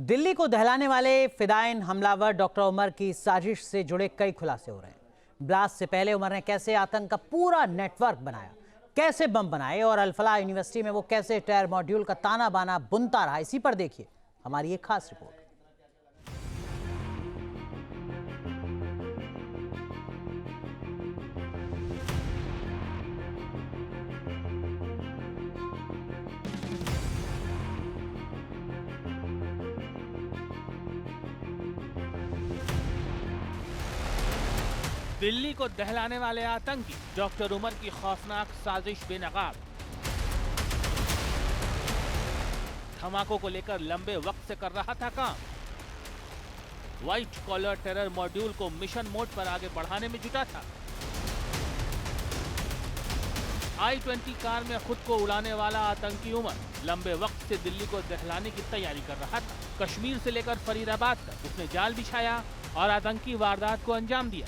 दिल्ली को दहलाने वाले फिदायीन हमलावर डॉक्टर उमर की साजिश से जुड़े कई खुलासे हो रहे हैं। ब्लास्ट से पहले उमर ने कैसे आतंक का पूरा नेटवर्क बनाया, कैसे बम बनाए और अल-फलाह यूनिवर्सिटी में वो कैसे टायर मॉड्यूल का ताना बाना बुनता रहा, इसी पर देखिए हमारी एक खास रिपोर्ट। दिल्ली को दहलाने वाले आतंकी डॉक्टर उमर की खौफनाक साजिश बेनकाब। धमाकों को लेकर लंबे वक्त से कर रहा था काम। व्हाइट कॉलर टेरर मॉड्यूल को मिशन मोड पर आगे बढ़ाने में जुटा था। I-20 कार में खुद को उड़ाने वाला आतंकी उमर लंबे वक्त से दिल्ली को दहलाने की तैयारी कर रहा था। कश्मीर से लेकर फरीदाबाद तक उसने जाल बिछाया और आतंकी वारदात को अंजाम दिया।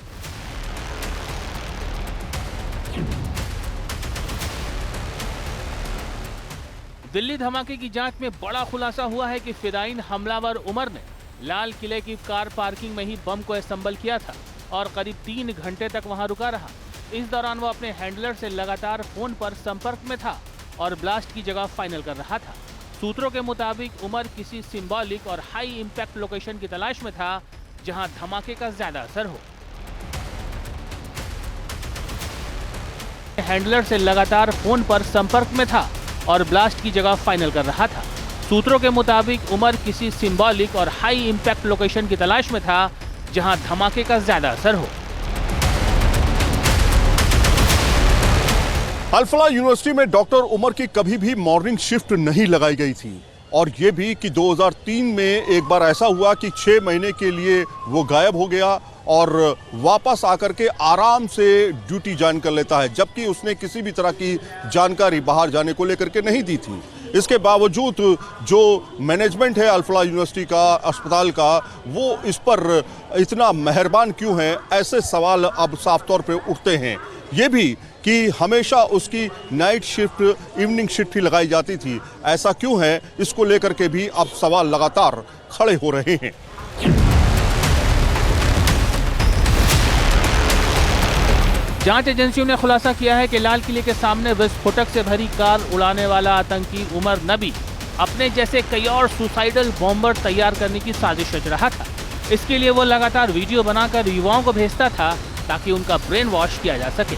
दिल्ली धमाके की जांच में बड़ा खुलासा हुआ है कि फिदायीन हमलावर उमर ने लाल किले की कार पार्किंग में ही बम को असेंबल किया था और करीब 3 घंटे तक वहां रुका रहा। इस दौरान वो अपने हैंडलर से लगातार फोन पर संपर्क में था और ब्लास्ट की जगह फाइनल कर रहा था। सूत्रों के मुताबिक उमर किसी सिंबॉलिक और हाई इंपैक्ट लोकेशन की तलाश में था जहां धमाके का ज्यादा असर हो। हैंडलर से लगातार फोन पर संपर्क में था और ब्लास्ट की जगह फाइनल कर रहा था। सूत्रों के मुताबिक उमर किसी सिंबॉलिक और हाई इंपैक्ट लोकेशन की तलाश में था जहां धमाके का ज्यादा असर हो। अल-फलाह यूनिवर्सिटी में डॉक्टर उमर की कभी भी मॉर्निंग शिफ्ट नहीं लगाई गई थी और ये भी कि 2003 में एक बार ऐसा हुआ कि 6 महीने के लिए वो गायब हो गया और वापस आकर के आराम से ड्यूटी ज्वाइन कर लेता है, जबकि उसने किसी भी तरह की जानकारी बाहर जाने को लेकर के नहीं दी थी। इसके बावजूद जो मैनेजमेंट है अल-फलाह यूनिवर्सिटी का, अस्पताल का, वो इस पर इतना मेहरबान क्यों है, ऐसे सवाल अब साफ तौर पे उठते हैं। ये भी कि हमेशा उसकी नाइट शिफ्ट, इवनिंग शिफ्ट ही लगाई जाती थी, ऐसा क्यों है, इसको लेकर के भी अब सवाल लगातार खड़े हो रहे हैं। जांच एजेंसियों ने खुलासा किया है कि लाल किले के सामने विस्फोटक से भरी कार उड़ाने वाला आतंकी उमर नबी अपने जैसे कई और सुसाइडल बॉम्बर तैयार करने की साजिश रच रहा था। इसके लिए वो लगातार वीडियो बनाकर युवाओं को भेजता था ताकि उनका ब्रेन वॉश किया जा सके।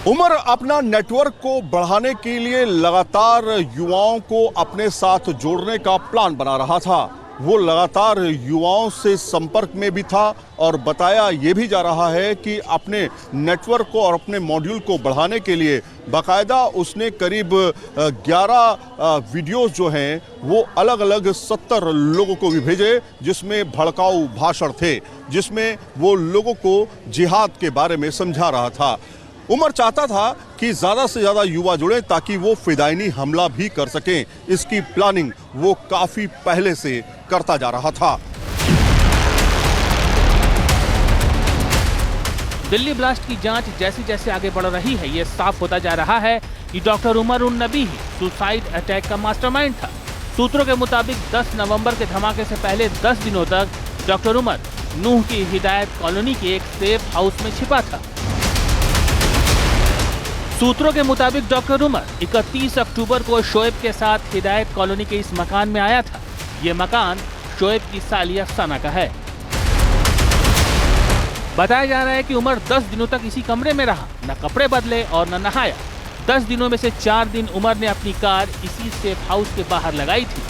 उमर अपना नेटवर्क को बढ़ाने के लिए लगातार युवाओं को अपने साथ जोड़ने का प्लान बना रहा था। वो लगातार युवाओं से संपर्क में भी था और बताया ये भी जा रहा है कि अपने नेटवर्क को और अपने मॉड्यूल को बढ़ाने के लिए बाकायदा उसने करीब 11 वीडियोस जो हैं वो अलग अलग 70 लोगों को भी भेजे, जिसमें भड़काऊ भाषण थे, जिसमें वो लोगों को जिहाद के बारे में समझा रहा था। उमर चाहता था कि ज़्यादा से ज़्यादा युवा जुड़े ताकि वो फिदायीनी हमला भी कर सकें। इसकी प्लानिंग वो काफ़ी पहले से करता जा रहा था। दिल्ली ब्लास्ट की जांच जैसे जैसे आगे बढ़ रही है, ये साफ होता जा रहा है कि डॉक्टर उमर उन नबी ही सुसाइड अटैक का मास्टरमाइंड था। सूत्रों के मुताबिक 10 नवंबर के धमाके से पहले 10 दिनों तक डॉक्टर उमर नूह की हिदायत कॉलोनी के एक सेफ हाउस में छिपा था। सूत्रों के मुताबिक डॉक्टर उमर 31 अक्टूबर को शोएब के साथ हिदायत कॉलोनी के इस मकान में आया था। ये मकान शोएब की साली अफसाना का है। बताया जा रहा है कि उमर 10 दिनों तक इसी कमरे में रहा, न कपड़े बदले और न नहाया। 10 दिनों में से 4 दिन उमर ने अपनी कार इसी सेफ हाउस के बाहर लगाई थी।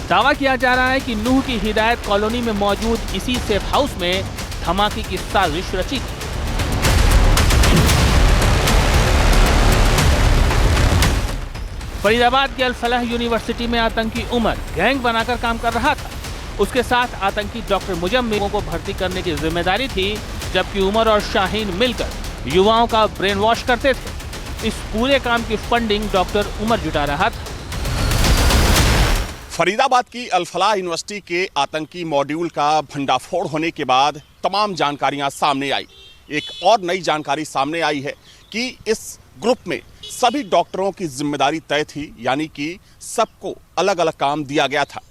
दावा किया जा रहा है कि नूह की हिदायत कॉलोनी में मौजूद इसी सेफ हाउस में धमाके की साजिश रची थी। फरीदाबाद की अल-फलाह यूनिवर्सिटी में आतंकी उमर गैंग बनाकर काम कर रहा था। उसके साथ आतंकी डॉक्टर मुजम्मिल को भर्ती करने की जिम्मेदारी थी, जबकि उमर और शाहीन मिलकर युवाओं का ब्रेन वॉश करते थे। इस पूरे काम की फंडिंग डॉक्टर उमर जुटा रहा था। फरीदाबाद की अल-फलाह यूनिवर्सिटी के आतंकी मॉड्यूल का भंडाफोड़ होने के बाद तमाम जानकारियां सामने आई। एक और नई जानकारी सामने आई है कि इस ग्रुप में सभी डॉक्टरों की जिम्मेदारी तय थी, यानी कि सबको अलग अलग काम दिया गया था।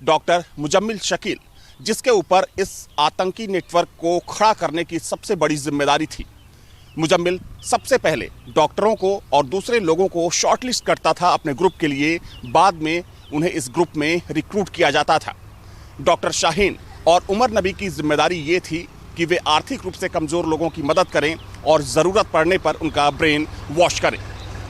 डॉक्टर मुजम्मिल शकील, जिसके ऊपर इस आतंकी नेटवर्क को खड़ा करने की सबसे बड़ी जिम्मेदारी थी। मुजम्मिल सबसे पहले डॉक्टरों को और दूसरे लोगों को शॉर्टलिस्ट करता था अपने ग्रुप के लिए, बाद में उन्हें इस ग्रुप में रिक्रूट किया जाता था। डॉक्टर शाहीन और उमर नबी की जिम्मेदारी ये थी कि वे आर्थिक रूप से कमज़ोर लोगों की मदद करें और ज़रूरत पड़ने पर उनका ब्रेन वॉश करें।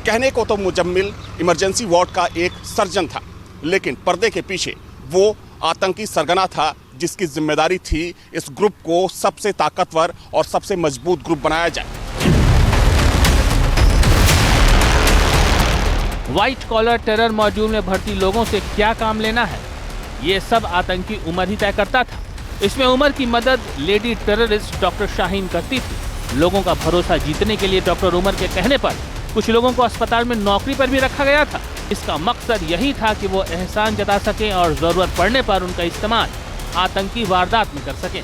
कहने को तो मुजम्मिल इमरजेंसी वार्ड का एक सर्जन था, लेकिन पर्दे के पीछे वो आतंकी सरगना था जिसकी जिम्मेदारी थी इस ग्रुप को सबसे ताकतवर और सबसे मजबूत ग्रुप बनाया जाए। व्हाइट कॉलर टेरर मॉड्यूल में भर्ती लोगों से क्या काम लेना है, ये सब आतंकी उमर ही तय करता था। इसमें उमर की मदद लेडी टेररिस्ट डॉक्टर शाहीन करती थी। लोगों का भरोसा जीतने के लिए डॉक्टर उमर के कहने पर कुछ लोगों को अस्पताल में नौकरी पर भी रखा गया था। इसका मकसद यही था कि वो एहसान जता सकें और जरूरत पड़ने पर उनका इस्तेमाल आतंकी वारदात में कर सकें।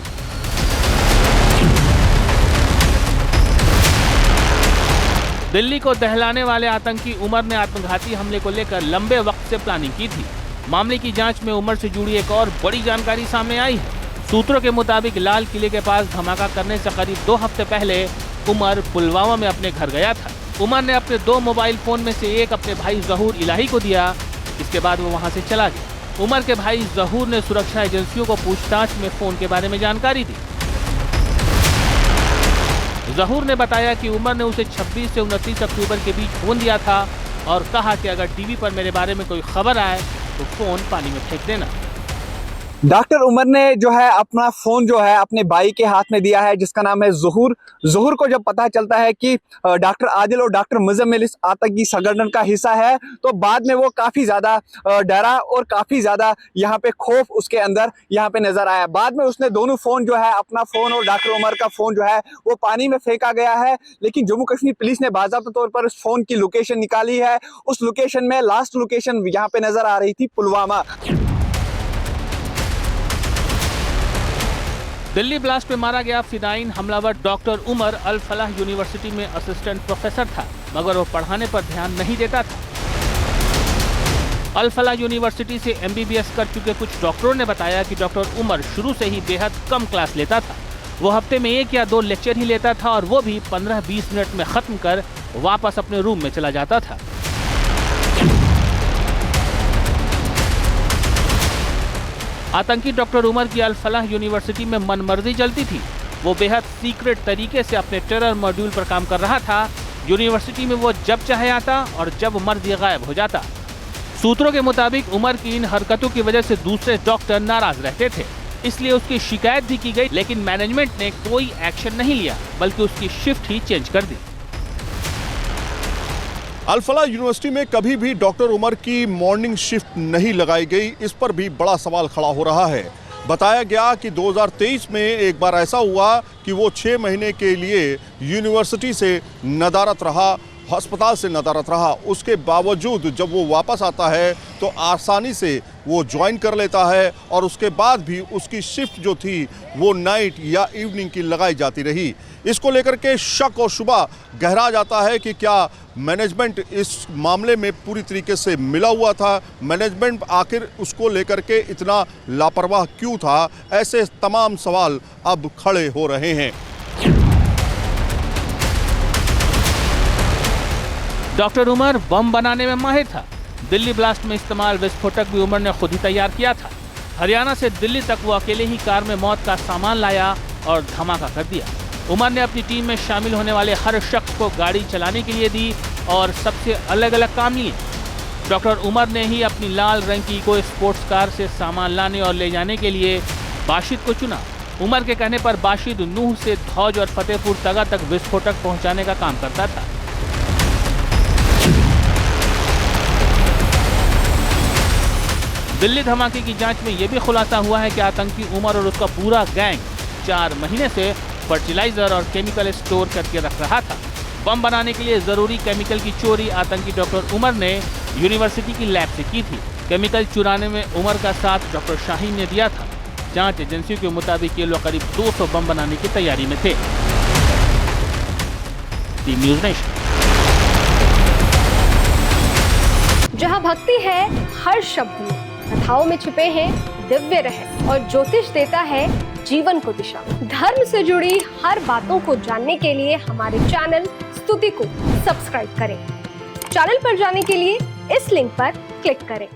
दिल्ली को दहलाने वाले आतंकी उमर ने आत्मघाती हमले को लेकर लंबे वक्त से प्लानिंग की थी। मामले की जांच में उमर से जुड़ी एक और बड़ी जानकारी सामने आई है। सूत्रों के मुताबिक लाल किले के पास धमाका करने से करीब 2 हफ्ते पहले उमर पुलवामा में अपने घर गया था। उमर ने अपने 2 मोबाइल फोन में से एक अपने भाई जहूर इलाही को दिया। इसके बाद वो वहां से चला गया। उमर के भाई जहूर ने सुरक्षा एजेंसियों को पूछताछ में फोन के बारे में जानकारी दी। जहूर ने बताया कि उमर ने उसे 26 से 29 अक्टूबर के बीच फोन दिया था और कहा कि अगर टीवी पर मेरे बारे में कोई खबर आए तो फोन पानी में फेंक देना। डॉक्टर उमर ने जो है अपना फोन जो है अपने भाई के हाथ में दिया है, जिसका नाम है ज़हूर। ज़हूर को जब पता चलता है कि डॉक्टर आदिल और डॉक्टर मुजम्मिल इस आतंकी संगठन का हिस्सा है, तो बाद में वो काफी ज्यादा डरा और काफी ज्यादा यहाँ पे खौफ उसके अंदर यहाँ पे नजर आया। बाद में उसने दोनों फोन जो है, अपना फोन और डॉक्टर उमर का फोन जो है वो पानी में फेंका गया है। लेकिन जम्मू कश्मीर पुलिस ने बाज़ाब्ता तौर पर उस फोन की लोकेशन निकाली है। उस लोकेशन में लास्ट लोकेशन यहाँ पे नजर आ रही थी पुलवामा। दिल्ली ब्लास्ट में मारा गया फिदायीन हमलावर डॉक्टर उमर अल फलाह यूनिवर्सिटी में असिस्टेंट प्रोफेसर था, मगर वो पढ़ाने पर ध्यान नहीं देता था। अल फलाह यूनिवर्सिटी से MBBS कर चुके कुछ डॉक्टरों ने बताया कि डॉक्टर उमर शुरू से ही बेहद कम क्लास लेता था। वो हफ्ते में 1 या 2 लेक्चर ही लेता था और वो भी 15-20 मिनट में खत्म कर वापस अपने रूम में चला जाता था। आतंकी डॉक्टर उमर की अल फलाह यूनिवर्सिटी में मनमर्जी चलती थी। वो बेहद सीक्रेट तरीके से अपने टेरर मॉड्यूल पर काम कर रहा था। यूनिवर्सिटी में वो जब चाहे आता और जब मर्जी गायब हो जाता। सूत्रों के मुताबिक उमर की इन हरकतों की वजह से दूसरे डॉक्टर नाराज रहते थे, इसलिए उसकी शिकायत भी की गई, लेकिन मैनेजमेंट ने कोई एक्शन नहीं लिया, बल्कि उसकी शिफ्ट ही चेंज कर दी। अल फलाह यूनिवर्सिटी में कभी भी डॉक्टर उमर की मॉर्निंग शिफ्ट नहीं लगाई गई, इस पर भी बड़ा सवाल खड़ा हो रहा है। बताया गया कि 2023 में एक बार ऐसा हुआ कि वो 6 महीने के लिए यूनिवर्सिटी से नदारत रहा, अस्पताल से नदारत रहा। उसके बावजूद जब वो वापस आता है तो आसानी से वो ज्वाइन कर लेता है और उसके बाद भी उसकी शिफ्ट जो थी वो नाइट या इवनिंग की लगाई जाती रही। इसको लेकर के शक और शुबा गहरा जाता है कि क्या मैनेजमेंट इस मामले में पूरी तरीके से मिला हुआ था, मैनेजमेंट आखिर उसको लेकर के इतना लापरवाह क्यों था। ऐसे तमाम सवाल अब खड़े हो रहे हैं। डॉक्टर उमर बम बनाने में माहिर था। दिल्ली ब्लास्ट में इस्तेमाल विस्फोटक भी उमर ने खुद ही तैयार किया था। हरियाणा से दिल्ली तक वो अकेले ही कार में मौत का सामान लाया और धमाका कर दिया। उमर ने अपनी टीम में शामिल होने वाले हर शख्स को गाड़ी चलाने के लिए दी और सबसे अलग अलग काम लिए। डॉक्टर उमर ने ही अपनी लाल रंग की इको स्पोर्ट्स कार से सामान लाने और ले जाने के लिए बाशिद को चुना। उमर के कहने पर बाशिद नूह से धौज और फतेहपुर तगा तक विस्फोटक पहुंचाने का काम करता था। दिल्ली धमाके की जांच में यह भी खुलासा हुआ है कि आतंकी उमर और उसका पूरा गैंग 4 महीने से फर्टिलाइजर और केमिकल स्टोर करके रख रहा था। बम बनाने के लिए जरूरी केमिकल की चोरी आतंकी डॉक्टर उमर ने यूनिवर्सिटी की लैब से की थी। केमिकल चुराने में उमर का साथ डॉक्टर शाहीन ने दिया था। जांच एजेंसियों के मुताबिक ये लोग करीब 200 बम बनाने की तैयारी में थे। News nation. जहाँ भक्ति है हर शब्द में, कथाओं में छुपे हैं दिव्य रहस्य और ज्योतिष देता है जीवन को दिशा। धर्म से जुड़ी हर बातों को जानने के लिए हमारे चैनल स्तुति को सब्सक्राइब करें। चैनल पर जाने के लिए इस लिंक पर क्लिक करें।